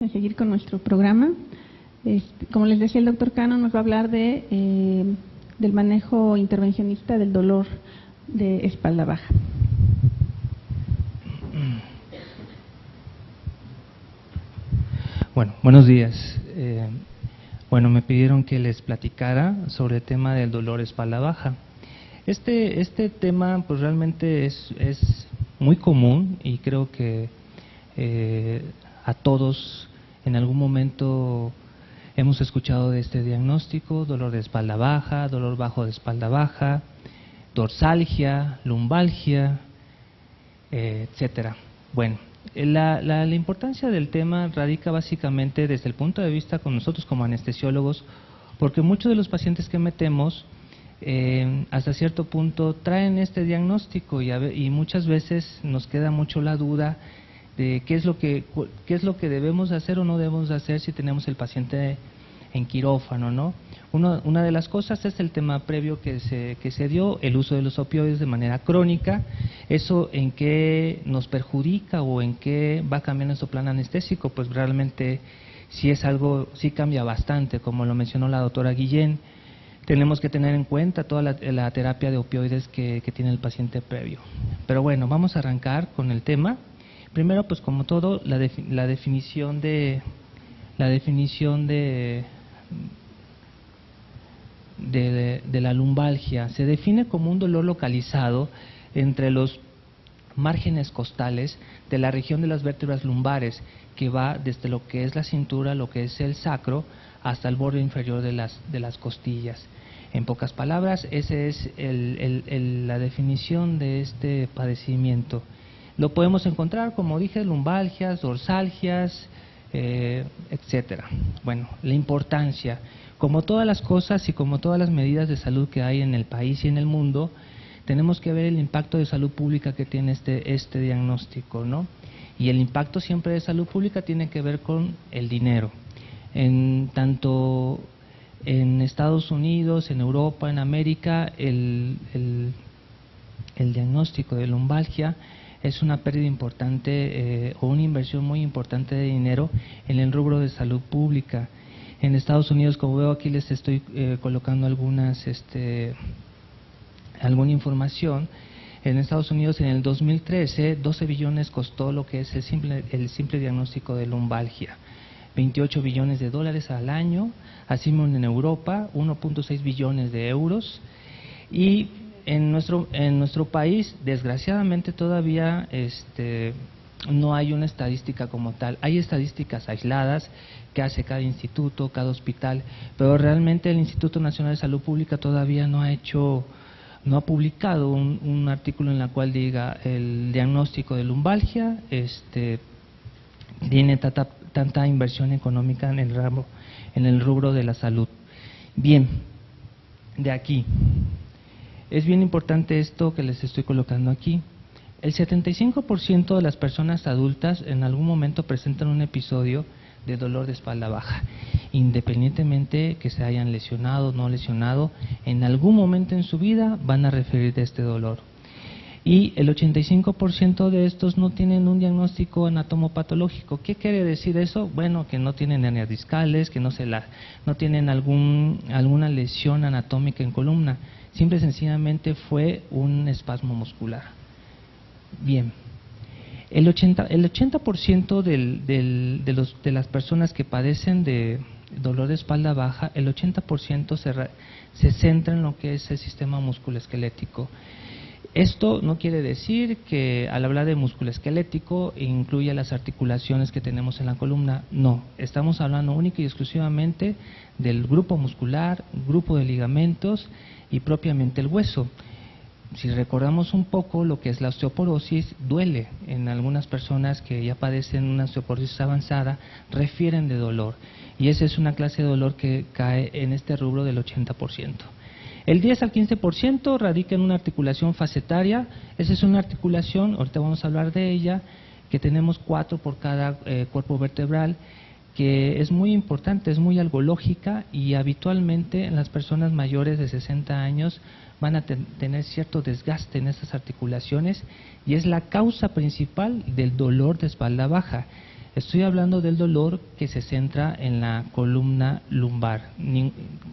A seguir con nuestro programa. Como les decía, el doctor Cano nos va a hablar del manejo intervencionista del dolor de espalda baja. Bueno, buenos días. Me pidieron que les platicara sobre el tema del dolor espalda baja. Este tema pues realmente es muy común y creo que a todos en algún momento hemos escuchado de este diagnóstico: dolor de espalda baja, dolor bajo de espalda baja, dorsalgia, lumbalgia, etcétera. Bueno, la importancia del tema radica básicamente desde el punto de vista con nosotros como anestesiólogos, porque muchos de los pacientes que metemos hasta cierto punto traen este diagnóstico y muchas veces nos queda mucho la duda de qué es lo que debemos hacer o no debemos hacer si tenemos el paciente en quirófano, ¿no? Una de las cosas es el tema previo que se dio, el uso de los opioides de manera crónica. Eso en qué nos perjudica o en qué va a cambiar nuestro plan anestésico, pues realmente sí cambia bastante, como lo mencionó la doctora Guillén. Tenemos que tener en cuenta toda la terapia de opioides que tiene el paciente previo. Pero bueno, vamos a arrancar con el tema. Primero, pues como todo, la definición de la lumbalgia. Se define como un dolor localizado entre los márgenes costales de la región de las vértebras lumbares, que va desde lo que es la cintura, lo que es el sacro, hasta el borde inferior de las costillas. En pocas palabras, esa es la definición de este padecimiento. Lo podemos encontrar, como dije, lumbalgias, dorsalgias, etcétera. Bueno, la importancia, como todas las cosas y como todas las medidas de salud que hay en el país y en el mundo, tenemos que ver el impacto de salud pública que tiene este diagnóstico, ¿no? Y el impacto siempre de salud pública tiene que ver con el dinero. Tanto en Estados Unidos, en Europa, en América, el diagnóstico de lumbalgia es una pérdida importante o una inversión muy importante de dinero en el rubro de salud pública. En Estados Unidos, como veo aquí, les estoy colocando alguna información. En Estados Unidos, en el 2013, 12 billones costó lo que es el simple diagnóstico de lumbalgia. 28 billones de dólares al año. Así en Europa, 1.6 billones de euros. Y en nuestro país, desgraciadamente, todavía no hay una estadística como tal. Hay estadísticas aisladas que hace cada instituto, cada hospital, pero realmente el Instituto Nacional de Salud Pública todavía no ha publicado un artículo en el cual diga el diagnóstico de lumbalgia tiene tanta inversión económica en el rubro de la salud. Bien, de aquí. Es bien importante esto que les estoy colocando aquí. El 75% de las personas adultas en algún momento presentan un episodio de dolor de espalda baja, independientemente que se hayan lesionado o no lesionado, en algún momento en su vida van a referir de este dolor. Y el 85% de estos no tienen un diagnóstico anatomopatológico. ¿Qué quiere decir eso? Bueno, que no tienen hernias discales, que no tienen alguna lesión anatómica en columna. Simple y sencillamente fue un espasmo muscular. Bien, el 80% de las personas que padecen de dolor de espalda baja, el 80% se centra en lo que es el sistema musculoesquelético. Esto no quiere decir que al hablar de musculoesquelético incluya las articulaciones que tenemos en la columna. No, estamos hablando única y exclusivamente del grupo muscular, grupo de ligamentos y propiamente el hueso. Si recordamos un poco lo que es la osteoporosis, duele. En algunas personas que ya padecen una osteoporosis avanzada refieren de dolor, y esa es una clase de dolor que cae en este rubro del 80%. El 10 al 15% radica en una articulación facetaria. Esa es una articulación, ahorita vamos a hablar de ella, que tenemos 4 por cada cuerpo vertebral, que es muy importante, es muy algológica, y habitualmente en las personas mayores de 60 años van a tener cierto desgaste en estas articulaciones, y es la causa principal del dolor de espalda baja. Estoy hablando del dolor que se centra en la columna lumbar,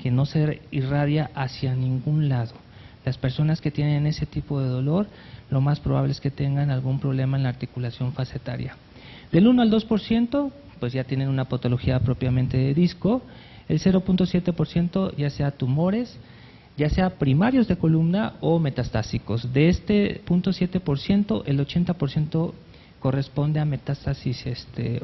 que no se irradia hacia ningún lado. Las personas que tienen ese tipo de dolor, lo más probable es que tengan algún problema en la articulación facetaria. Del 1 al 2%, pues ya tienen una patología propiamente de disco. El 0.7% ya sea tumores, ya sea primarios de columna o metastásicos. De este 0.7%, el 80% corresponde a metástasis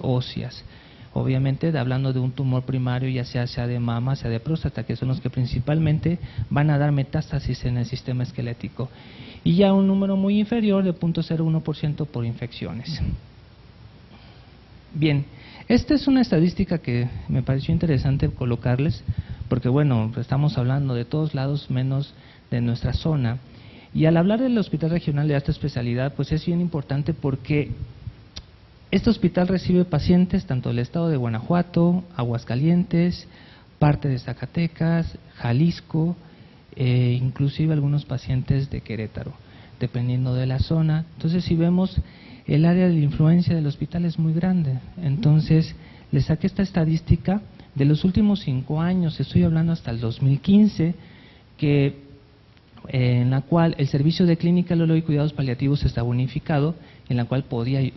óseas. Obviamente hablando de un tumor primario, ya sea de mama, sea de próstata, que son los que principalmente van a dar metástasis en el sistema esquelético. Y ya un número muy inferior de 0.01% por infecciones. Bien, esta es una estadística que me pareció interesante colocarles, porque bueno, estamos hablando de todos lados menos de nuestra zona. Y al hablar del Hospital Regional de Alta Especialidad, pues es bien importante porque este hospital recibe pacientes tanto del estado de Guanajuato, Aguascalientes, parte de Zacatecas, Jalisco, inclusive algunos pacientes de Querétaro, dependiendo de la zona. Entonces, si vemos, el área de influencia del hospital es muy grande. Entonces, les saqué esta estadística de los últimos 5 años, estoy hablando hasta el 2015, en la cual el servicio de clínica Lolo y cuidados paliativos está unificado, en la cual pude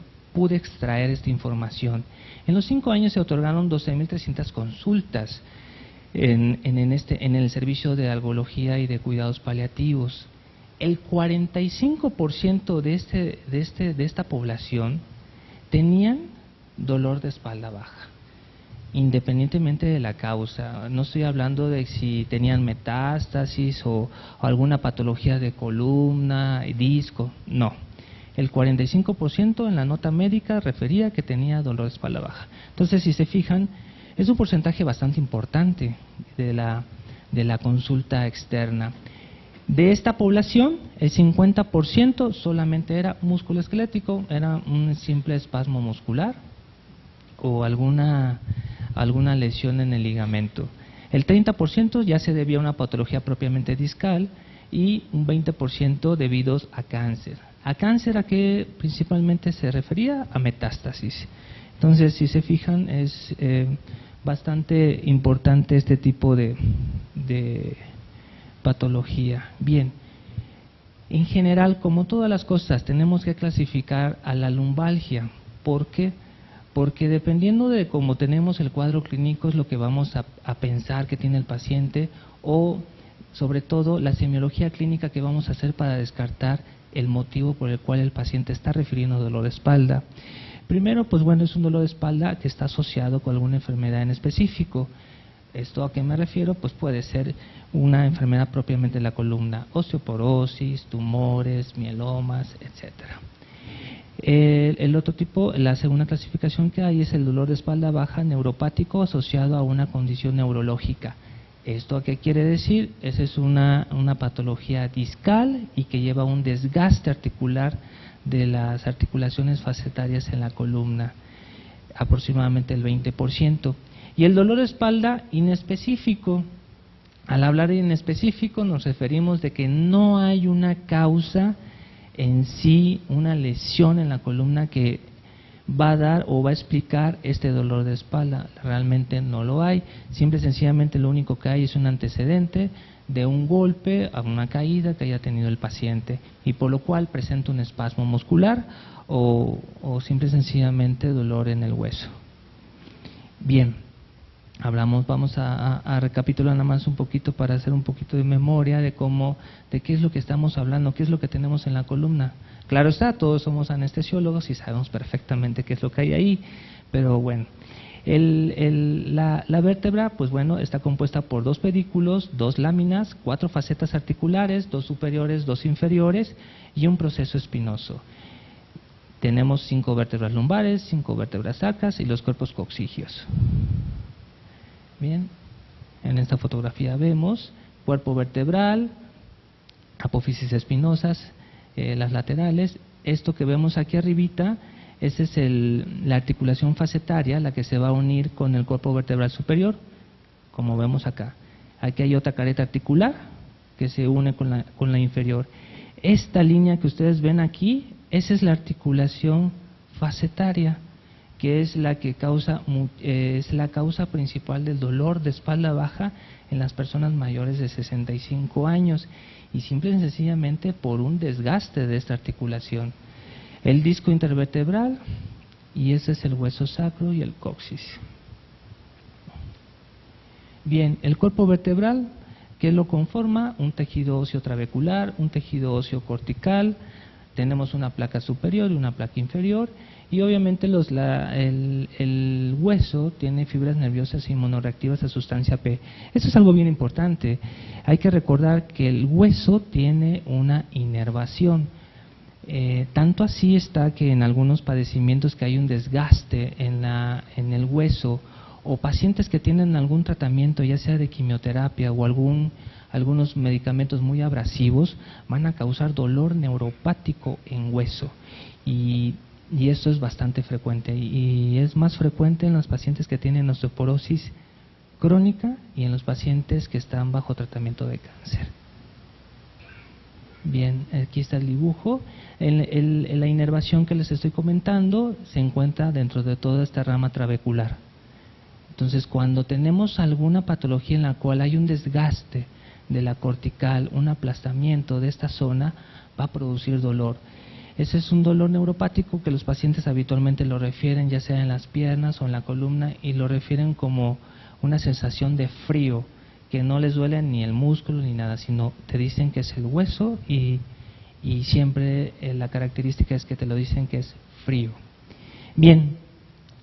extraer esta información. En los 5 años se otorgaron 12.300 consultas en el servicio de algología y de cuidados paliativos. El 45% de esta población tenían dolor de espalda baja, independientemente de la causa. No estoy hablando de si tenían metástasis o alguna patología de columna, disco, no. El 45% en la nota médica refería que tenía dolor de espalda baja. Entonces, si se fijan, es un porcentaje bastante importante de la consulta externa. De esta población, el 50% solamente era músculo esquelético, era un simple espasmo muscular o alguna lesión en el ligamento. El 30% ya se debía a una patología propiamente discal y un 20% debidos a cáncer. ¿A cáncer a qué principalmente se refería? A metástasis. Entonces, si se fijan, es bastante importante este tipo de patología. Bien, en general, como todas las cosas, tenemos que clasificar a la lumbalgia. ¿Por qué? Porque dependiendo de cómo tenemos el cuadro clínico es lo que vamos a pensar que tiene el paciente, o sobre todo la semiología clínica que vamos a hacer para descartar el motivo por el cual el paciente está refiriendo dolor de espalda. Primero, pues bueno, es un dolor de espalda que está asociado con alguna enfermedad en específico. ¿Esto a qué me refiero? Pues puede ser una enfermedad propiamente de la columna, osteoporosis, tumores, mielomas, etcétera. El otro tipo, la segunda clasificación que hay es el dolor de espalda baja neuropático asociado a una condición neurológica. ¿Esto a qué quiere decir? Esa es una patología discal y que lleva un desgaste articular de las articulaciones facetarias en la columna, aproximadamente el 20%. Y el dolor de espalda inespecífico. Al hablar de inespecífico nos referimos de que no hay una causa en sí, una lesión en la columna que va a dar o va a explicar este dolor de espalda. Realmente no lo hay. Simple y sencillamente lo único que hay es un antecedente de un golpe, a una caída que haya tenido el paciente y por lo cual presenta un espasmo muscular o simple y sencillamente dolor en el hueso. Bien. Vamos a recapitular nada más un poquito para hacer un poquito de memoria de qué es lo que estamos hablando, qué es lo que tenemos en la columna. Claro está, todos somos anestesiólogos y sabemos perfectamente qué es lo que hay ahí, pero bueno, la vértebra, pues bueno, está compuesta por 2 pedículos, 2 láminas, 4 facetas articulares, 2 superiores, 2 inferiores y un proceso espinoso. Tenemos 5 vértebras lumbares, 5 vértebras sacras y los cuerpos coxígeos. Bien, en esta fotografía vemos cuerpo vertebral, apófisis espinosas, las laterales. Esto que vemos aquí arribita, esa es la articulación facetaria, la que se va a unir con el cuerpo vertebral superior, como vemos acá. Aquí hay otra careta articular que se une con la inferior. Esta línea que ustedes ven aquí, esa es la articulación facetaria, que es la causa principal del dolor de espalda baja en las personas mayores de 65 años, y simple y sencillamente por un desgaste de esta articulación. El disco intervertebral, y ese es el hueso sacro y el coxis. Bien, el cuerpo vertebral, ¿qué lo conforma? Un tejido óseo trabecular, un tejido óseo cortical, tenemos una placa superior y una placa inferior, y obviamente el hueso tiene fibras nerviosas inmunoreactivas a sustancia P. Esto es algo bien importante. Hay que recordar que el hueso tiene una inervación. Tanto así está que en algunos padecimientos que hay un desgaste en el hueso, o pacientes que tienen algún tratamiento, ya sea de quimioterapia o algunos medicamentos muy abrasivos, van a causar dolor neuropático en hueso. Y esto es bastante frecuente, y es más frecuente en los pacientes que tienen osteoporosis crónica y en los pacientes que están bajo tratamiento de cáncer. Bien, aquí está el dibujo. La inervación que les estoy comentando se encuentra dentro de toda esta rama trabecular. Entonces, cuando tenemos alguna patología en la cual hay un desgaste de la cortical, un aplastamiento de esta zona, va a producir dolor. Ese es un dolor neuropático que los pacientes habitualmente lo refieren ya sea en las piernas o en la columna, y lo refieren como una sensación de frío, que no les duele ni el músculo ni nada, sino te dicen que es el hueso, y siempre la característica es que te lo dicen que es frío. Bien,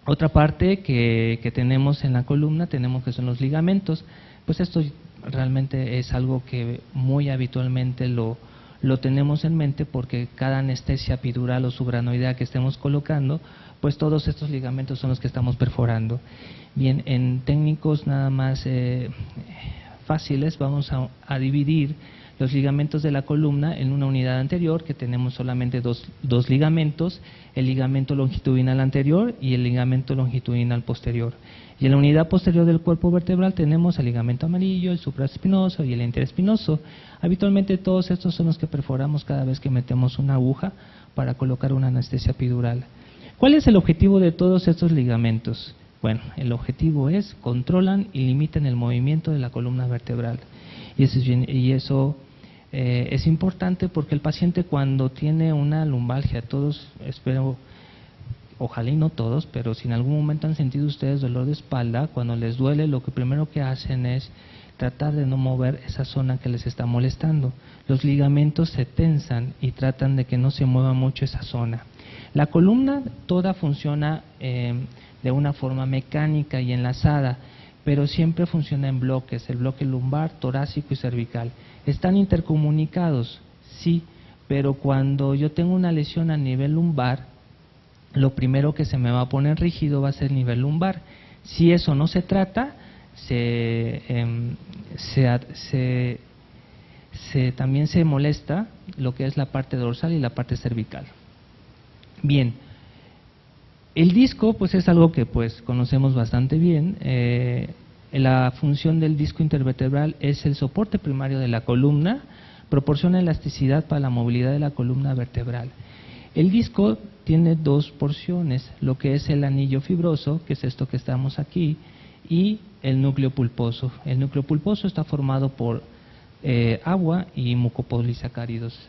otra parte que tenemos en la columna, tenemos que son los ligamentos. Pues esto realmente es algo que muy habitualmente lo tenemos en mente, porque cada anestesia epidural o subranoidea que estemos colocando, pues todos estos ligamentos son los que estamos perforando. Bien, en técnicos nada más fáciles vamos a dividir los ligamentos de la columna en una unidad anterior, que tenemos solamente dos ligamentos, el ligamento longitudinal anterior y el ligamento longitudinal posterior. Y en la unidad posterior del cuerpo vertebral tenemos el ligamento amarillo, el supraespinoso y el interespinoso. Habitualmente todos estos son los que perforamos cada vez que metemos una aguja para colocar una anestesia epidural. ¿Cuál es el objetivo de todos estos ligamentos? Bueno, el objetivo es controlan y limitan el movimiento de la columna vertebral. Y eso es importante, porque el paciente cuando tiene una lumbalgia, todos espero, ojalá y no todos, pero si en algún momento han sentido ustedes dolor de espalda, cuando les duele, lo que primero que hacen es tratar de no mover esa zona que les está molestando. Los ligamentos se tensan y tratan de que no se mueva mucho esa zona. La columna toda funciona de una forma mecánica y enlazada, pero siempre funciona en bloques, el bloque lumbar, torácico y cervical. ¿Están intercomunicados? Sí, pero cuando yo tengo una lesión a nivel lumbar, lo primero que se me va a poner rígido va a ser el nivel lumbar. Si eso no se trata, también se molesta lo que es la parte dorsal y la parte cervical. Bien, el disco pues es algo que pues conocemos bastante bien. La función del disco intervertebral es el soporte primario de la columna, proporciona elasticidad para la movilidad de la columna vertebral. El disco tiene dos porciones, lo que es el anillo fibroso, que es esto que estamos aquí, y el núcleo pulposo. El núcleo pulposo está formado por agua y mucopolisacáridos.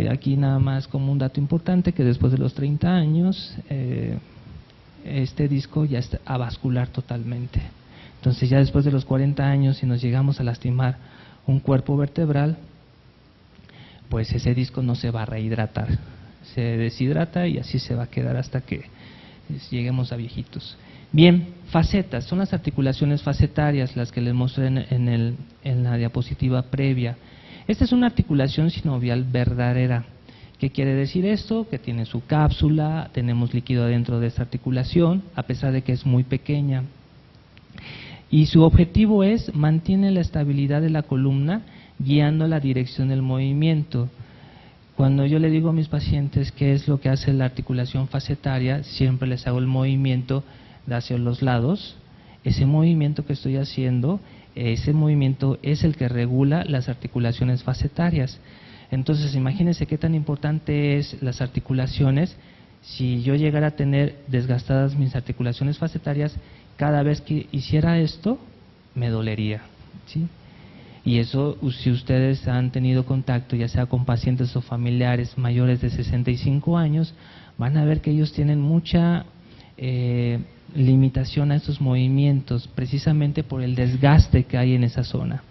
Aquí nada más como un dato importante, que después de los 30 años este disco ya está avascular totalmente. Entonces ya después de los 40 años, si nos llegamos a lastimar un cuerpo vertebral, pues ese disco no se va a rehidratar, se deshidrata y así se va a quedar hasta que lleguemos a viejitos. Bien, facetas, son las articulaciones facetarias, las que les mostré en la diapositiva previa. Esta es una articulación sinovial verdadera. ¿Qué quiere decir esto? Que tiene su cápsula, tenemos líquido dentro de esta articulación, a pesar de que es muy pequeña. Y su objetivo es mantener la estabilidad de la columna, guiando la dirección del movimiento. Cuando yo le digo a mis pacientes qué es lo que hace la articulación facetaria, siempre les hago el movimiento de hacia los lados. Ese movimiento que estoy haciendo, ese movimiento es el que regula las articulaciones facetarias. Entonces imagínense qué tan importante es las articulaciones Si yo llegara a tener desgastadas mis articulaciones facetarias, cada vez que hiciera esto, me dolería, ¿sí? Y eso, si ustedes han tenido contacto, ya sea con pacientes o familiares mayores de 65 años, van a ver que ellos tienen mucha limitación a estos movimientos, precisamente por el desgaste que hay en esa zona.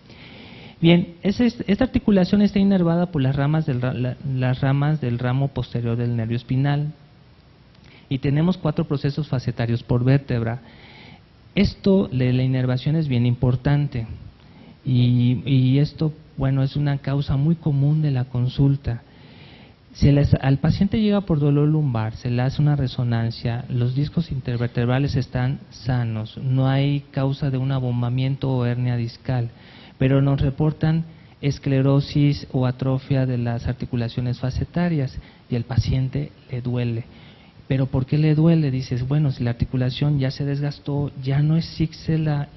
Bien, esta articulación está inervada por las ramas del ramo posterior del nervio espinal, y tenemos 4 procesos facetarios por vértebra. Esto de la inervación es bien importante, y esto, bueno, es una causa muy común de la consulta. Al paciente llega por dolor lumbar, se le hace una resonancia, los discos intervertebrales están sanos, no hay causa de un abombamiento o hernia discal, pero nos reportan esclerosis o atrofia de las articulaciones facetarias y al paciente le duele. ¿Pero por qué le duele? Dices, bueno, si la articulación ya se desgastó, ya no existe la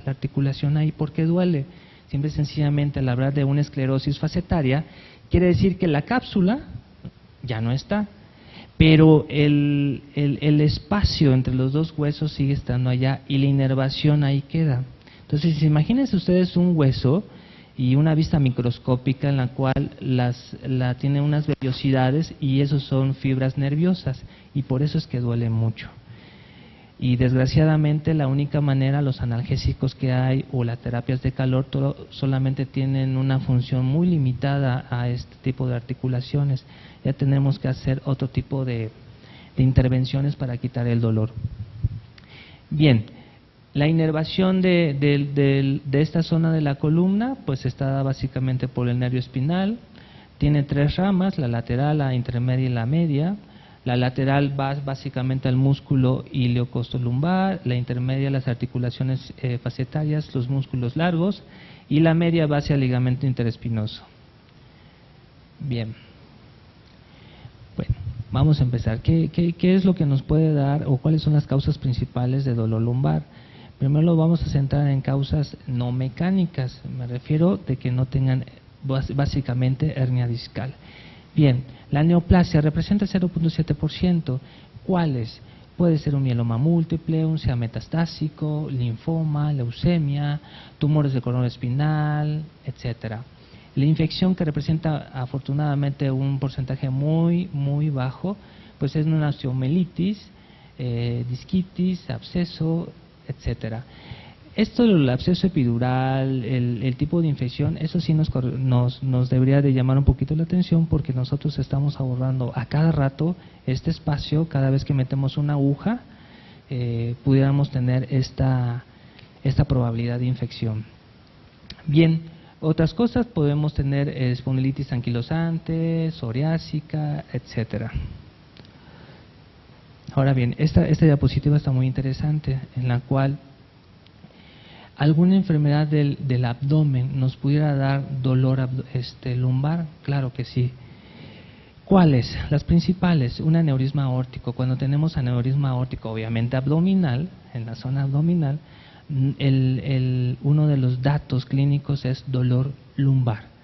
articulación ahí, ¿por qué duele? Simple y sencillamente, al hablar de una esclerosis facetaria, quiere decir que la cápsula ya no está, pero el espacio entre los dos huesos sigue estando allá y la inervación ahí queda. Entonces, imagínense ustedes un hueso y una vista microscópica en la cual tiene unas vellosidades, y esos son fibras nerviosas, y por eso es que duele mucho. Y desgraciadamente la única manera, los analgésicos que hay o las terapias de calor solamente tienen una función muy limitada a este tipo de articulaciones. Ya tenemos que hacer otro tipo de intervenciones para quitar el dolor. Bien, la inervación de esta zona de la columna pues está dada básicamente por el nervio espinal. Tiene 3 ramas, la lateral, la intermedia y la media. La lateral va básicamente al músculo iliocostolumbar, la intermedia las articulaciones facetarias, los músculos largos, y la media va hacia el ligamento interespinoso. Bien. Bueno, vamos a empezar. ¿Qué es lo que nos puede dar o cuáles son las causas principales de dolor lumbar? Primero lo vamos a centrar en causas no mecánicas, me refiero de que no tengan básicamente hernia discal. Bien, la neoplasia representa el 0.7%. ¿Cuáles? Puede ser un mieloma múltiple, un SEA metastásico, linfoma, leucemia, tumores de cordón espinal, etcétera. La infección, que representa afortunadamente un porcentaje muy bajo, pues es una osteomelitis, disquitis, absceso, etcétera. Esto del absceso epidural, el tipo de infección, eso sí nos debería de llamar un poquito la atención, porque nosotros estamos abordando a cada rato este espacio. Cada vez que metemos una aguja, pudiéramos tener esta probabilidad de infección. Bien, otras cosas, podemos tener espondilitis anquilosante, psoriásica, etcétera. Ahora bien, esta diapositiva está muy interesante, en la cual ¿alguna enfermedad del abdomen nos pudiera dar dolor lumbar? Claro que sí. ¿Cuáles? Las principales. Un aneurisma aórtico. Cuando tenemos aneurisma aórtico, obviamente abdominal, en la zona abdominal, uno de los datos clínicos es dolor lumbar.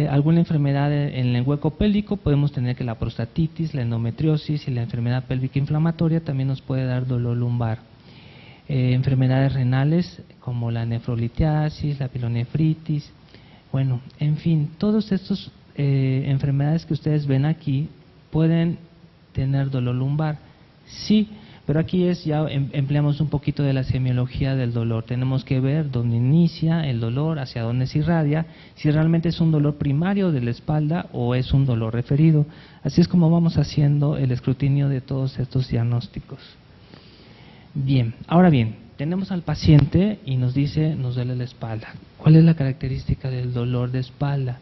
Alguna enfermedad en el hueco pélvico, podemos tener que la prostatitis, la endometriosis y la enfermedad pélvica inflamatoria también nos puede dar dolor lumbar. Enfermedades renales como la nefrolitiasis, la pilonefritis, bueno, en fin, todas estas enfermedades que ustedes ven aquí pueden tener dolor lumbar, sí, pero aquí ya empleamos un poquito de la semiología del dolor. Tenemos que ver dónde inicia el dolor, hacia dónde se irradia, si realmente es un dolor primario de la espalda o es un dolor referido. Así es como vamos haciendo el escrutinio de todos estos diagnósticos. Bien, ahora bien, tenemos al paciente y nos dice, nos duele la espalda. ¿Cuál es la característica del dolor de espalda?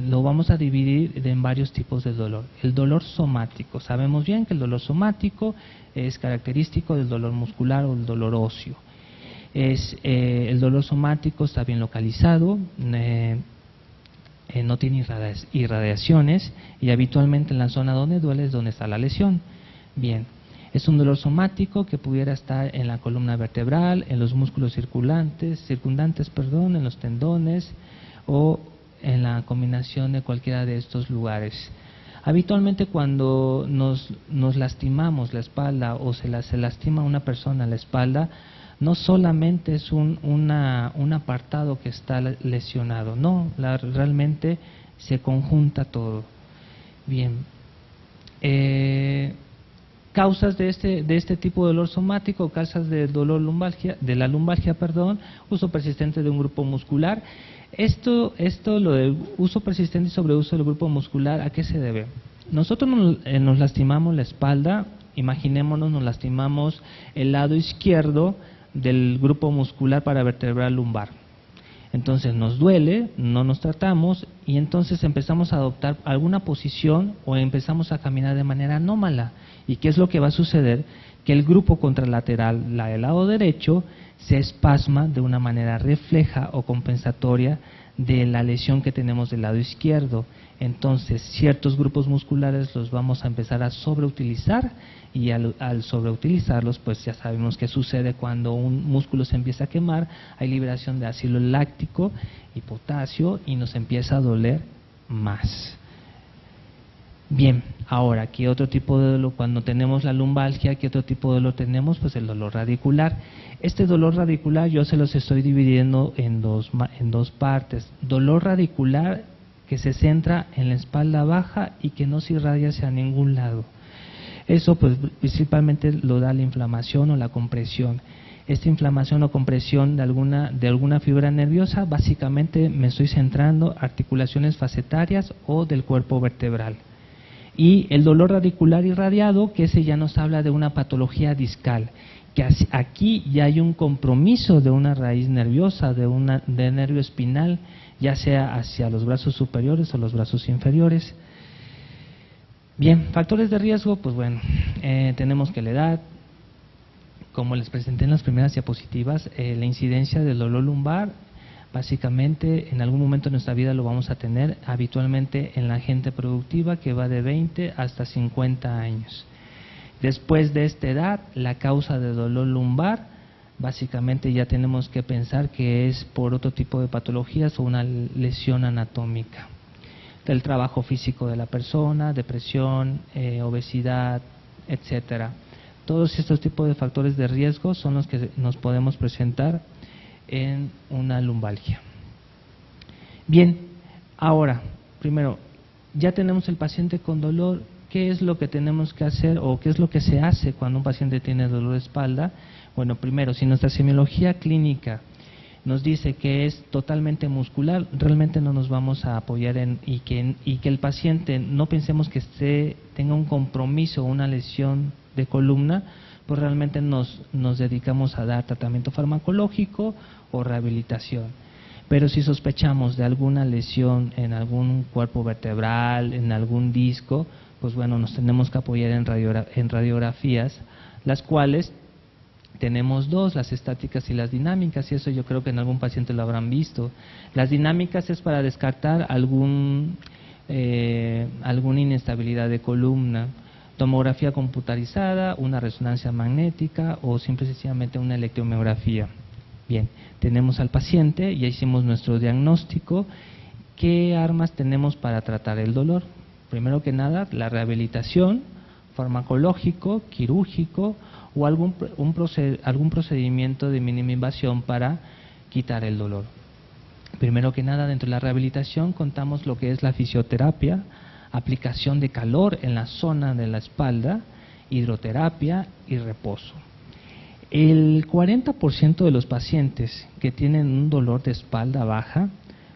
Lo vamos a dividir en varios tipos de dolor. El dolor somático, sabemos bien que el dolor somático es característico del dolor muscular o del dolor óseo. El dolor somático está bien localizado, no tiene irradiaciones, y habitualmente en la zona donde duele es donde está la lesión. Bien, es un dolor somático que pudiera estar en la columna vertebral, en los músculos circundantes, en los tendones o en la combinación de cualquiera de estos lugares. Habitualmente cuando nos lastimamos la espalda o se lastima a una persona la espalda, no solamente es un apartado que está lesionado, no, realmente se conjunta todo. Bien. Causas de este tipo de dolor somático, causas de dolor de la lumbalgia, uso persistente de un grupo muscular. Esto lo del uso persistente y sobreuso del grupo muscular, ¿a qué se debe? Nosotros nos lastimamos la espalda, imaginémonos, nos lastimamos el lado izquierdo del grupo muscular paravertebral lumbar. Entonces nos duele, no nos tratamos y entonces empezamos a adoptar alguna posición o empezamos a caminar de manera anómala. ¿Y qué es lo que va a suceder? Que el grupo contralateral, la del lado derecho, se espasma de una manera refleja o compensatoria de la lesión que tenemos del lado izquierdo. Entonces ciertos grupos musculares los vamos a empezar a sobreutilizar y al sobreutilizarlos, pues ya sabemos qué sucede cuando un músculo se empieza a quemar, hay liberación de ácido láctico y potasio y nos empieza a doler más. Bien, ahora, ¿qué otro tipo de dolor? Cuando tenemos la lumbalgia, ¿qué otro tipo de dolor tenemos? Pues el dolor radicular. Este dolor radicular yo se los estoy dividiendo en dos partes. Dolor radicular que se centra en la espalda baja y que no se irradia hacia ningún lado. Eso pues principalmente lo da la inflamación o la compresión. Esta inflamación o compresión de alguna fibra nerviosa, básicamente me estoy centrando articulaciones facetarias o del cuerpo vertebral. Y el dolor radicular irradiado, que ese ya nos habla de una patología discal, que aquí ya hay un compromiso de una raíz nerviosa, de nervio espinal, ya sea hacia los brazos superiores o los brazos inferiores. Bien, factores de riesgo, pues bueno, tenemos que la edad, como les presenté en las primeras diapositivas, la incidencia del dolor lumbar, básicamente en algún momento de nuestra vida lo vamos a tener, habitualmente en la gente productiva que va de 20 hasta 50 años. Después de esta edad, la causa de dolor lumbar, básicamente ya tenemos que pensar que es por otro tipo de patologías o una lesión anatómica. Del trabajo físico de la persona, depresión, obesidad, etcétera. Todos estos tipos de factores de riesgo son los que nos podemos presentar en una lumbalgia. Bien, ahora, primero, ya tenemos el paciente con dolor. ¿Qué es lo que tenemos que hacer o qué es lo que se hace cuando un paciente tiene dolor de espalda? Bueno, primero, si nuestra semiología clínica nos dice que es totalmente muscular, realmente no nos vamos a apoyar y que el paciente no pensemos que tenga un compromiso o una lesión de columna, pues realmente nos dedicamos a dar tratamiento farmacológico o rehabilitación. Pero si sospechamos de alguna lesión en algún cuerpo vertebral, en algún disco, pues bueno, nos tenemos que apoyar en radiografías, las cuales tenemos dos, las estáticas y las dinámicas, y eso yo creo que en algún paciente lo habrán visto. Las dinámicas es para descartar alguna inestabilidad de columna, tomografía computarizada, una resonancia magnética o simple y sencillamente una electromiografía. Bien, tenemos al paciente, ya hicimos nuestro diagnóstico. ¿Qué armas tenemos para tratar el dolor? Primero que nada, la rehabilitación, farmacológico, quirúrgico o algún procedimiento de mínima invasión para quitar el dolor. Primero que nada, dentro de la rehabilitación contamos lo que es la fisioterapia, aplicación de calor en la zona de la espalda, hidroterapia y reposo. El 40% de los pacientes que tienen un dolor de espalda baja,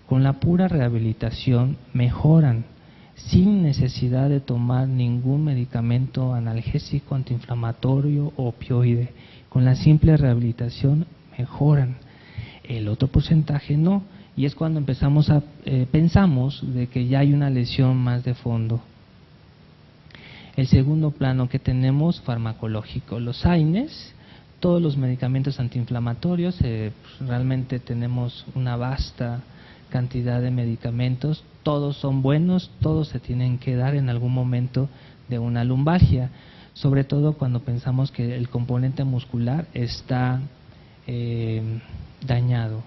con la pura rehabilitación mejoran, sin necesidad de tomar ningún medicamento analgésico, antiinflamatorio o opioide. Con la simple rehabilitación mejoran. El otro porcentaje no, y es cuando pensamos de que ya hay una lesión más de fondo. El segundo plano que tenemos, farmacológico. Los AINES, todos los medicamentos antiinflamatorios, realmente tenemos una vasta cantidad de medicamentos, todos son buenos, todos se tienen que dar en algún momento de una lumbalgia, sobre todo cuando pensamos que el componente muscular está dañado.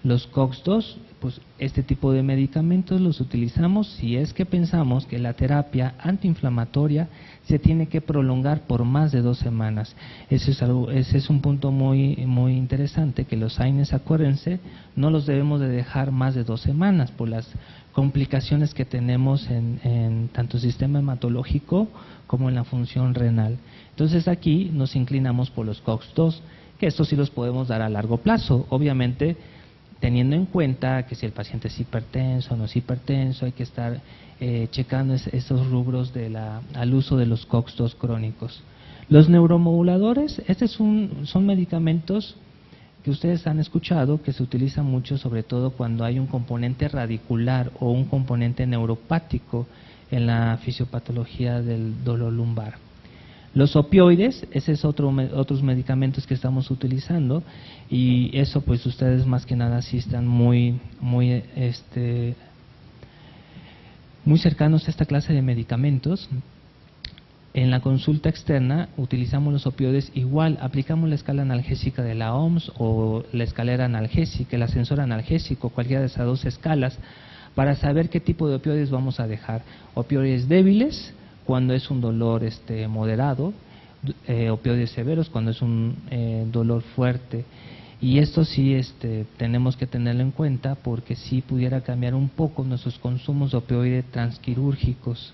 Los COX-2, pues este tipo de medicamentos los utilizamos si es que pensamos que la terapia antiinflamatoria se tiene que prolongar por más de 2 semanas. Ese es un punto muy interesante, que los AINES, acuérdense, no los debemos de dejar más de 2 semanas por las complicaciones que tenemos en tanto el sistema hematológico como en la función renal. Entonces aquí nos inclinamos por los COX-2, que estos sí los podemos dar a largo plazo, obviamente teniendo en cuenta que si el paciente es hipertenso o no es hipertenso, hay que estar checando esos rubros al uso de los COX-2 crónicos. Los neuromoduladores, son medicamentos que ustedes han escuchado, que se utilizan mucho, sobre todo cuando hay un componente radicular o un componente neuropático en la fisiopatología del dolor lumbar. Los opioides, ese es otros medicamentos que estamos utilizando, y eso pues ustedes más que nada sí están muy cercanos a esta clase de medicamentos. En la consulta externa utilizamos los opioides, igual aplicamos la escala analgésica de la OMS o la escalera analgésica, el ascensor analgésico, cualquiera de esas 2 escalas, para saber qué tipo de opioides vamos a dejar. Opioides débiles cuando es un dolor moderado, opioides severos cuando es un dolor fuerte. Y esto sí tenemos que tenerlo en cuenta, porque sí pudiera cambiar un poco nuestros consumos de opioides transquirúrgicos.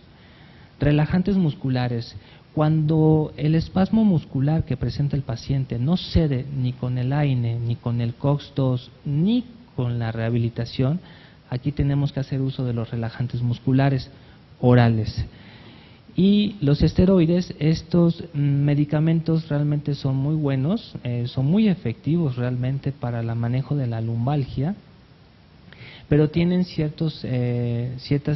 Relajantes musculares, cuando el espasmo muscular que presenta el paciente no cede ni con el AINE, ni con el COX-2, ni con la rehabilitación, aquí tenemos que hacer uso de los relajantes musculares orales. Y los esteroides, estos medicamentos realmente son muy buenos, son muy efectivos realmente para el manejo de la lumbalgia, pero tienen ciertas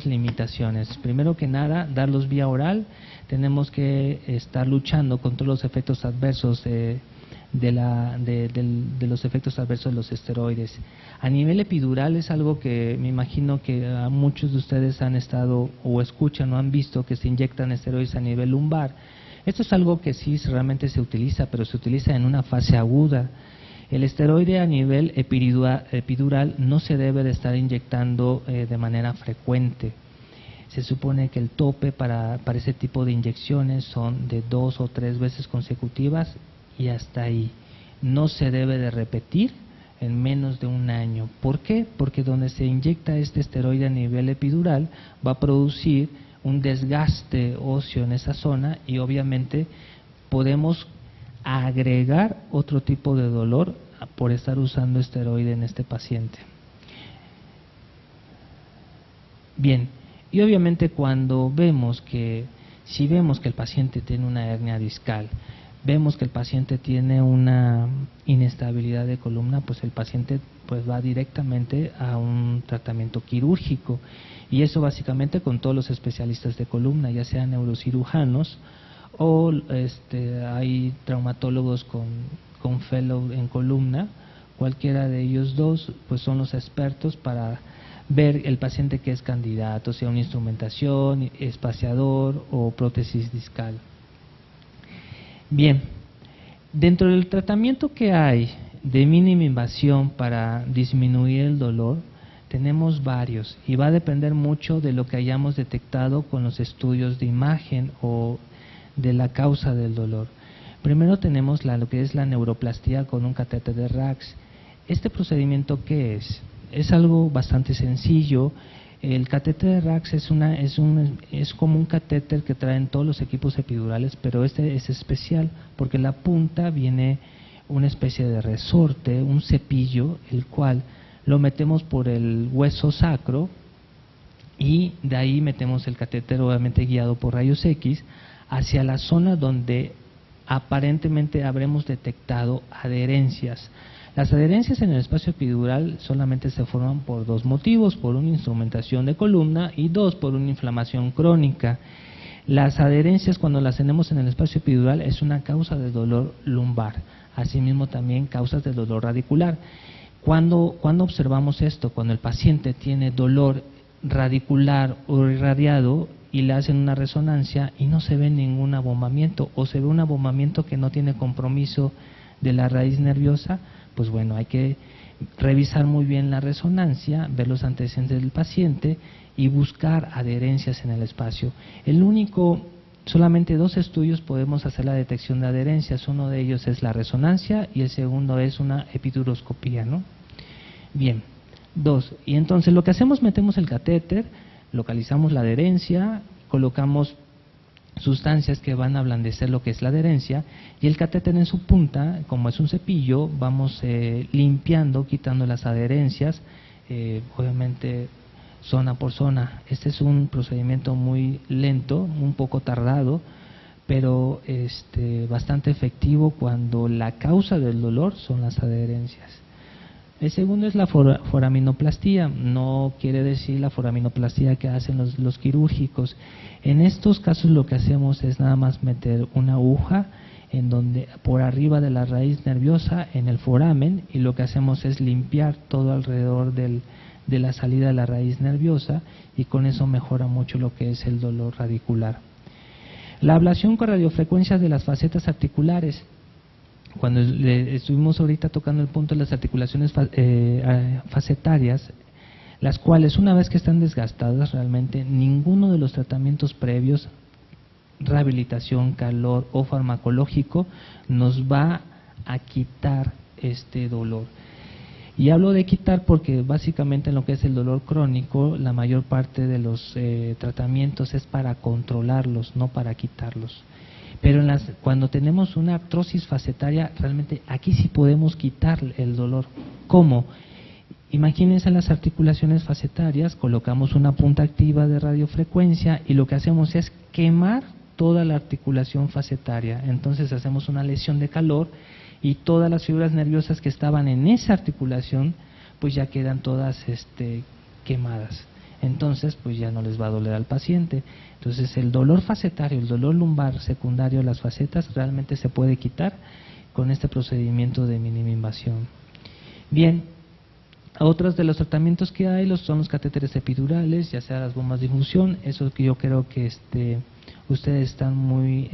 limitaciones. Primero que nada, darlos vía oral, tenemos que estar luchando contra los efectos adversos de los efectos adversos de los esteroides. A nivel epidural es algo que me imagino que a muchos de ustedes han estado o escuchan o han visto, que se inyectan esteroides a nivel lumbar. Esto es algo que sí realmente se utiliza, pero se utiliza en una fase aguda. El esteroide a nivel epidural no se debe de estar inyectando de manera frecuente. Se supone que el tope para ese tipo de inyecciones son de 2 o 3 veces consecutivas y hasta ahí. No se debe de repetir en menos de 1 año. ¿Por qué? Porque donde se inyecta este esteroide a nivel epidural va a producir un desgaste óseo en esa zona, y obviamente podemos agregar otro tipo de dolor por estar usando esteroide en este paciente. Bien, y obviamente cuando si vemos que el paciente tiene una hernia discal, vemos que el paciente tiene una inestabilidad de columna, pues el paciente pues va directamente a un tratamiento quirúrgico, y eso básicamente con todos los especialistas de columna, ya sean neurocirujanos o hay traumatólogos con fellow en columna. Cualquiera de ellos 2 pues son los expertos para ver el paciente que es candidato, sea una instrumentación, espaciador o prótesis discal. Bien, dentro del tratamiento que hay de mínima invasión para disminuir el dolor, tenemos varios, y va a depender mucho de lo que hayamos detectado con los estudios de imagen o de la causa del dolor. Primero tenemos lo que es la neuroplastía con un catéter de Rax. ¿Este procedimiento qué es? Es algo bastante sencillo. El catéter de Rax es como un catéter que traen todos los equipos epidurales, pero este es especial porque en la punta viene una especie de resorte, un cepillo, el cual lo metemos por el hueso sacro, y de ahí metemos el catéter, obviamente guiado por rayos X, hacia la zona donde aparentemente habremos detectado adherencias. Las adherencias en el espacio epidural solamente se forman por 2 motivos: por una instrumentación de columna, y 2, por una inflamación crónica. Las adherencias, cuando las tenemos en el espacio epidural, es una causa de dolor lumbar, asimismo también causas de dolor radicular. ¿Cuándo observamos esto? Cuando el paciente tiene dolor radicular o irradiado y le hacen una resonancia y no se ve ningún abombamiento, o se ve un abombamiento que no tiene compromiso de la raíz nerviosa, pues bueno, hay que revisar muy bien la resonancia, ver los antecedentes del paciente y buscar adherencias en el espacio. Solamente 2 estudios podemos hacer la detección de adherencias. Uno de ellos es la resonancia y el segundo es una epiduroscopía, ¿no? Bien, 2. Y entonces lo que hacemos, metemos el catéter, localizamos la adherencia, colocamos sustancias que van a ablandecer lo que es la adherencia, y el catéter en su punta, como es un cepillo, vamos limpiando, quitando las adherencias, obviamente zona por zona. Este es un procedimiento muy lento, un poco tardado, pero bastante efectivo cuando la causa del dolor son las adherencias. El segundo es la foraminoplastía. No quiere decir la foraminoplastía que hacen los quirúrgicos. En estos casos lo que hacemos es nada más meter una aguja en donde por arriba de la raíz nerviosa en el foramen, y lo que hacemos es limpiar todo alrededor de la salida de la raíz nerviosa, y con eso mejora mucho lo que es el dolor radicular. La ablación con radiofrecuencia de las facetas articulares. Cuando estuvimos ahorita tocando el punto de las articulaciones facetarias, las cuales una vez que están desgastadas, realmente ninguno de los tratamientos previos, rehabilitación, calor o farmacológico, nos va a quitar este dolor. Y hablo de quitar porque básicamente en lo que es el dolor crónico, la mayor parte de los tratamientos es para controlarlos, no para quitarlos. Pero cuando tenemos una artrosis facetaria, realmente aquí sí podemos quitar el dolor. ¿Cómo? Imagínense las articulaciones facetarias, colocamos una punta activa de radiofrecuencia y lo que hacemos es quemar toda la articulación facetaria. Entonces hacemos una lesión de calor y todas las fibras nerviosas que estaban en esa articulación pues ya quedan todas quemadas. Entonces pues ya no les va a doler al paciente. Entonces el dolor facetario, el dolor lumbar secundario a las facetas realmente se puede quitar con este procedimiento de mínima invasión. Bien, otros de los tratamientos que hay son los catéteres epidurales, ya sea las bombas de infusión. Eso que yo creo que ustedes están muy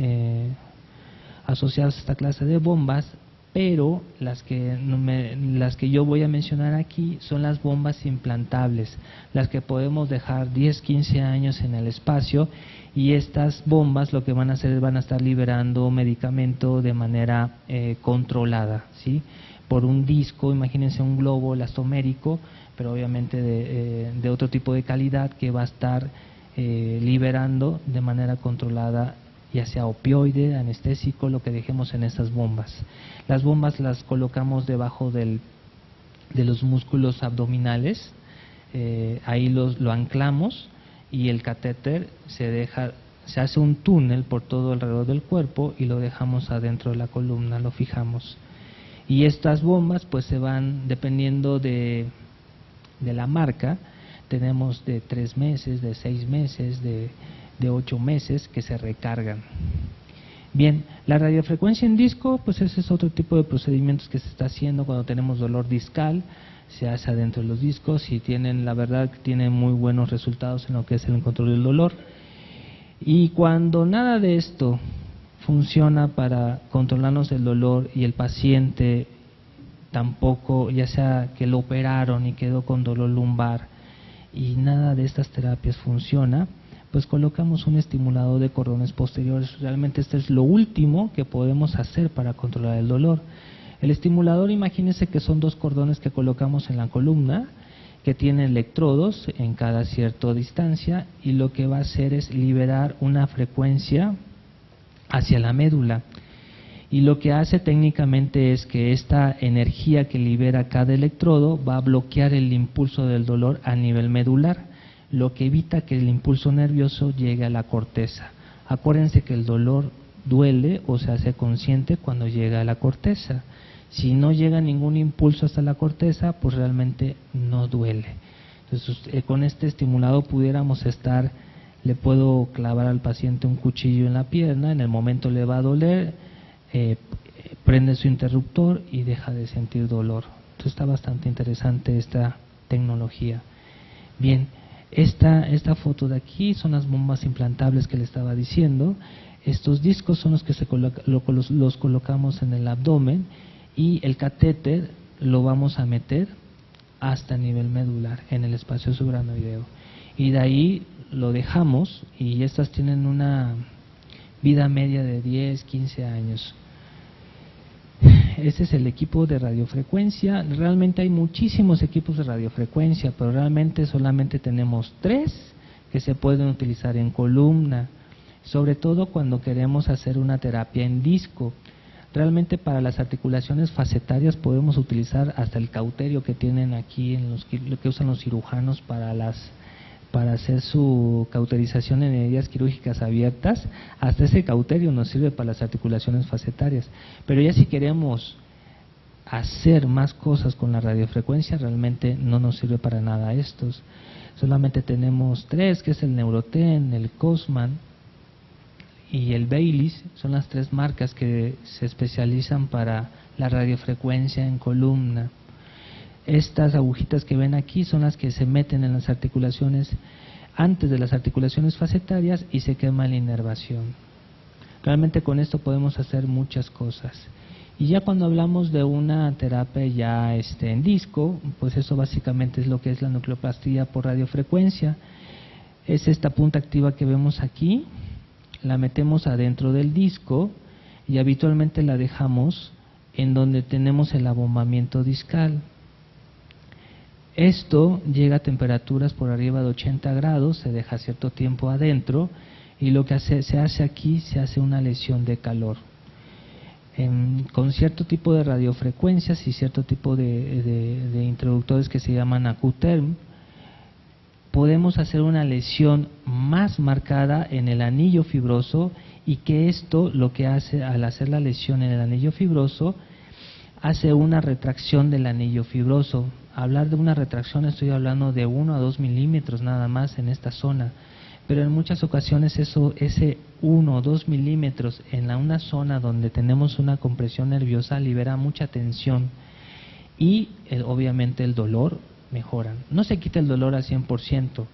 asociados a esta clase de bombas, pero las que yo voy a mencionar aquí son las bombas implantables, las que podemos dejar 10, 15 años en el espacio, y estas bombas lo que van a hacer es van a estar liberando medicamento de manera controlada, ¿sí? Por un disco, imagínense un globo elastomérico, pero obviamente de otro tipo de calidad, que va a estar liberando de manera controlada, ya sea opioide, anestésico, lo que dejemos en estas bombas. Las bombas las colocamos debajo de los músculos abdominales, ahí lo anclamos, y el catéter se hace un túnel por todo alrededor del cuerpo y lo dejamos adentro de la columna, lo fijamos. Y estas bombas pues se van, dependiendo de la marca, tenemos de 3 meses, de 6 meses, de 8 meses que se recargan. Bien, la radiofrecuencia en disco, pues ese es otro tipo de procedimientos que se está haciendo cuando tenemos dolor discal, se hace adentro de los discos y la verdad tienen muy buenos resultados en lo que es el control del dolor. Y cuando nada de esto funciona para controlarnos el dolor y el paciente tampoco, ya sea que lo operaron y quedó con dolor lumbar y nada de estas terapias funciona, pues colocamos un estimulador de cordones posteriores. Realmente esto es lo último que podemos hacer para controlar el dolor. El estimulador, imagínense que son 2 cordones que colocamos en la columna, que tienen electrodos en cada cierta distancia, y lo que va a hacer es liberar una frecuencia hacia la médula. Y lo que hace técnicamente es que esta energía que libera cada electrodo va a bloquear el impulso del dolor a nivel medular, lo que evita que el impulso nervioso llegue a la corteza. Acuérdense que el dolor duele o se hace consciente cuando llega a la corteza. Si no llega ningún impulso hasta la corteza, pues realmente no duele. Entonces, con este estimulador le puedo clavar al paciente un cuchillo en la pierna, en el momento le va a doler, prende su interruptor y deja de sentir dolor. Entonces está bastante interesante esta tecnología. Bien, esta foto de aquí son las bombas implantables que le estaba diciendo. Estos discos son los que los colocamos en el abdomen, y el catéter lo vamos a meter hasta el nivel medular en el espacio subaracnoideo, y de ahí lo dejamos, y estas tienen una vida media de 10, 15 años. Este es el equipo de radiofrecuencia. Realmente hay muchísimos equipos de radiofrecuencia, pero realmente solamente tenemos 3 que se pueden utilizar en columna, sobre todo cuando queremos hacer una terapia en disco. Realmente para las articulaciones facetarias podemos utilizar hasta el cauterio que tienen aquí, lo que usan los cirujanos para hacer su cauterización en heridas quirúrgicas abiertas. Hasta ese cauterio nos sirve para las articulaciones facetarias. Pero ya si queremos hacer más cosas con la radiofrecuencia, realmente no nos sirve para nada estos. Solamente tenemos 3, que es el Neuroten, el Cosman y el Baylis. Son las 3 marcas que se especializan para la radiofrecuencia en columna. Estas agujitas que ven aquí son las que se meten en las articulaciones, antes de las articulaciones facetarias, y se quema la inervación. Realmente con esto podemos hacer muchas cosas. Y ya cuando hablamos de una terapia ya en disco, pues eso básicamente es lo que es la nucleoplastía por radiofrecuencia. Es esta punta activa que vemos aquí, la metemos adentro del disco y habitualmente la dejamos en donde tenemos el abombamiento discal. Esto llega a temperaturas por arriba de 80 grados, se deja cierto tiempo adentro, y lo que se hace aquí, se hace una lesión de calor. Con cierto tipo de radiofrecuencias y cierto tipo de introductores que se llaman Acuterm, podemos hacer una lesión más marcada en el anillo fibroso, y que esto lo que hace, al hacer la lesión en el anillo fibroso, hace una retracción del anillo fibroso. Hablar de una retracción, estoy hablando de 1 a 2 milímetros nada más en esta zona, pero en muchas ocasiones ese 1 o 2 milímetros en una zona donde tenemos una compresión nerviosa libera mucha tensión, y obviamente el dolor mejora. No se quita el dolor al 100%.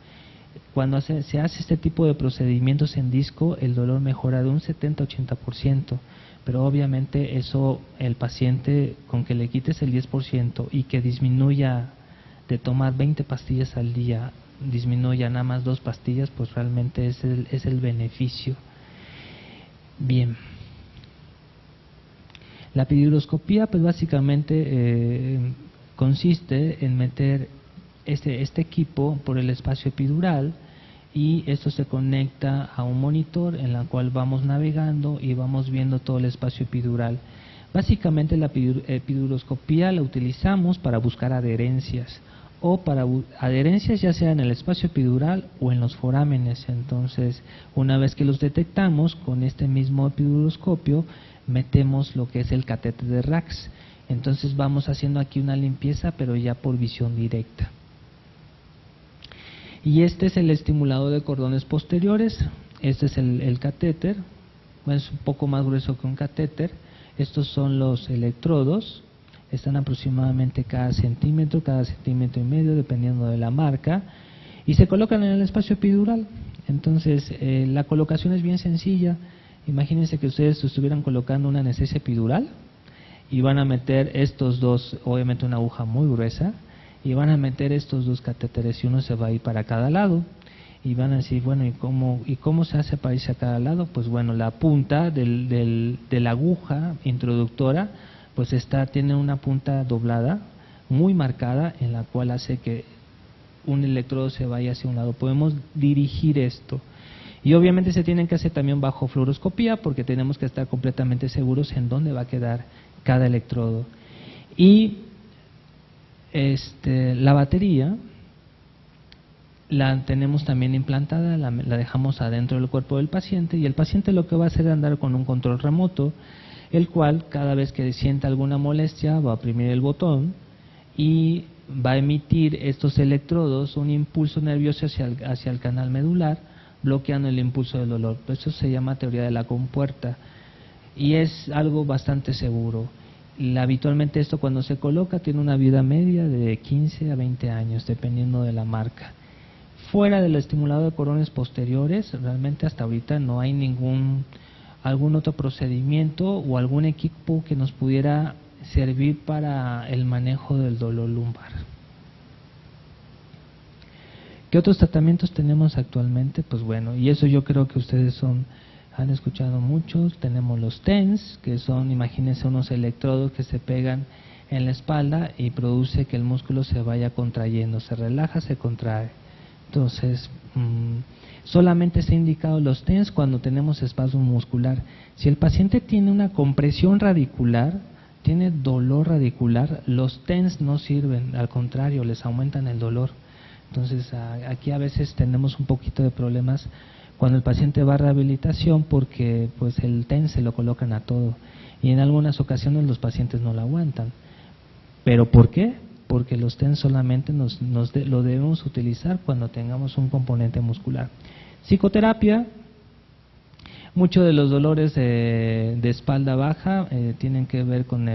Cuando se hace este tipo de procedimientos en disco, el dolor mejora de un 70-80%, pero obviamente eso, el paciente, con que le quites el 10% y que disminuya de tomar 20 pastillas al día, disminuya nada más 2 pastillas, pues realmente es el beneficio. Bien. La epiduroscopía, pues básicamente consiste en meter este equipo por el espacio epidural, y esto se conecta a un monitor en la cual vamos navegando y vamos viendo todo el espacio epidural. Básicamente la epiduroscopía la utilizamos para buscar adherencias, o para adherencias ya sea en el espacio epidural o en los forámenes. Entonces, una vez que los detectamos con este mismo epiduroscopio, metemos lo que es el catéter de Rax. Entonces vamos haciendo aquí una limpieza, pero ya por visión directa. Y este es el estimulador de cordones posteriores. Este es el catéter. Bueno, es un poco más grueso que un catéter. Estos son los electrodos. Están aproximadamente cada centímetro y medio, dependiendo de la marca. Y se colocan en el espacio epidural. Entonces, la colocación es bien sencilla. Imagínense que ustedes estuvieran colocando una anestesia epidural y van a meter estos dos, obviamente una aguja muy gruesa, y van a meter estos 2 catéteres, y uno se va a ir para cada lado. Y van a decir, bueno, ¿y cómo se hace para irse a cada lado? Pues bueno, la punta de la aguja introductora pues tiene una punta doblada muy marcada, en la cual hace que un electrodo se vaya hacia un lado. Podemos dirigir esto, y obviamente se tienen que hacer también bajo fluoroscopía, porque tenemos que estar completamente seguros en dónde va a quedar cada electrodo. Y la batería la tenemos también implantada, la dejamos adentro del cuerpo del paciente, y el paciente lo que va a hacer es andar con un control remoto, el cual cada vez que sienta alguna molestia va a oprimir el botón y va a emitir estos electrodos un impulso nervioso hacia el canal medular, bloqueando el impulso del dolor. Eso se llama teoría de la compuerta, y es algo bastante seguro. Habitualmente esto, cuando se coloca, tiene una vida media de 15 a 20 años, dependiendo de la marca. Fuera del estimulador de cordones posteriores, realmente hasta ahorita no hay algún otro procedimiento o algún equipo que nos pudiera servir para el manejo del dolor lumbar. ¿Qué otros tratamientos tenemos actualmente? Pues bueno, y eso yo creo que ustedes han escuchado muchos. Tenemos los TENS, que son, imagínense, unos electrodos que se pegan en la espalda y produce que el músculo se vaya contrayendo, se relaja, se contrae. Entonces, solamente se ha indicado los TENS cuando tenemos espasmo muscular. Si el paciente tiene una compresión radicular, tiene dolor radicular, los TENS no sirven, al contrario, les aumentan el dolor. Entonces, aquí a veces tenemos un poquito de problemas cuando el paciente va a rehabilitación, porque pues el TENS se lo colocan a todo y en algunas ocasiones los pacientes no lo aguantan. ¿Pero por qué? Porque los TENS solamente lo debemos utilizar cuando tengamos un componente muscular. Psicoterapia. Muchos de los dolores de espalda baja tienen que ver con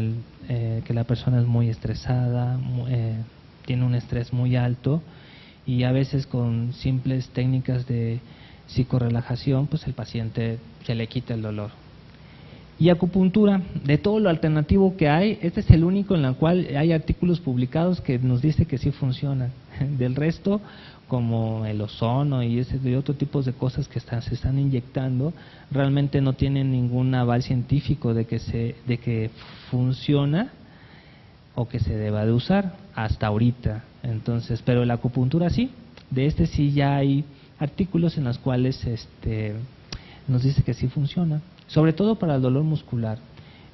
que la persona es muy estresada, tiene un estrés muy alto, y a veces con simples técnicas de psicorrelajación, pues el paciente se le quita el dolor. Y acupuntura, de todo lo alternativo que hay, este es el único en el cual hay artículos publicados que nos dice que sí funciona. Del resto, como el ozono y otro tipo de cosas que se están inyectando, realmente no tienen ningún aval científico de que funciona o que se deba de usar hasta ahorita. Entonces, pero la acupuntura sí, de sí ya hay artículos en los cuales nos dice que sí funciona, sobre todo para el dolor muscular.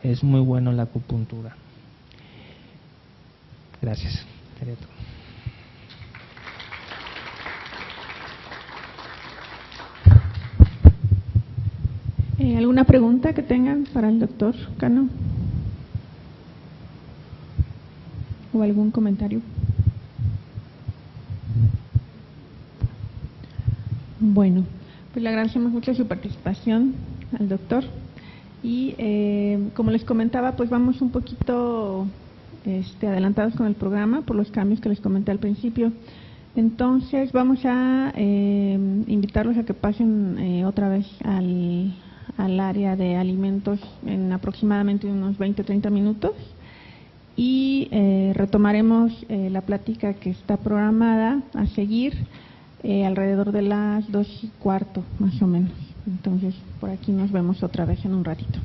Es muy bueno la acupuntura. Gracias. ¿Alguna pregunta que tengan para el doctor Cano? ¿O algún comentario? Bueno, pues le agradecemos mucho su participación al doctor y como les comentaba, pues vamos un poquito adelantados con el programa por los cambios que les comenté al principio. Entonces vamos a invitarlos a que pasen otra vez al área de alimentos en aproximadamente unos 20-30 minutos y retomaremos la plática que está programada a seguir alrededor de las 2:15 más o menos. Entonces por aquí nos vemos otra vez en un ratito.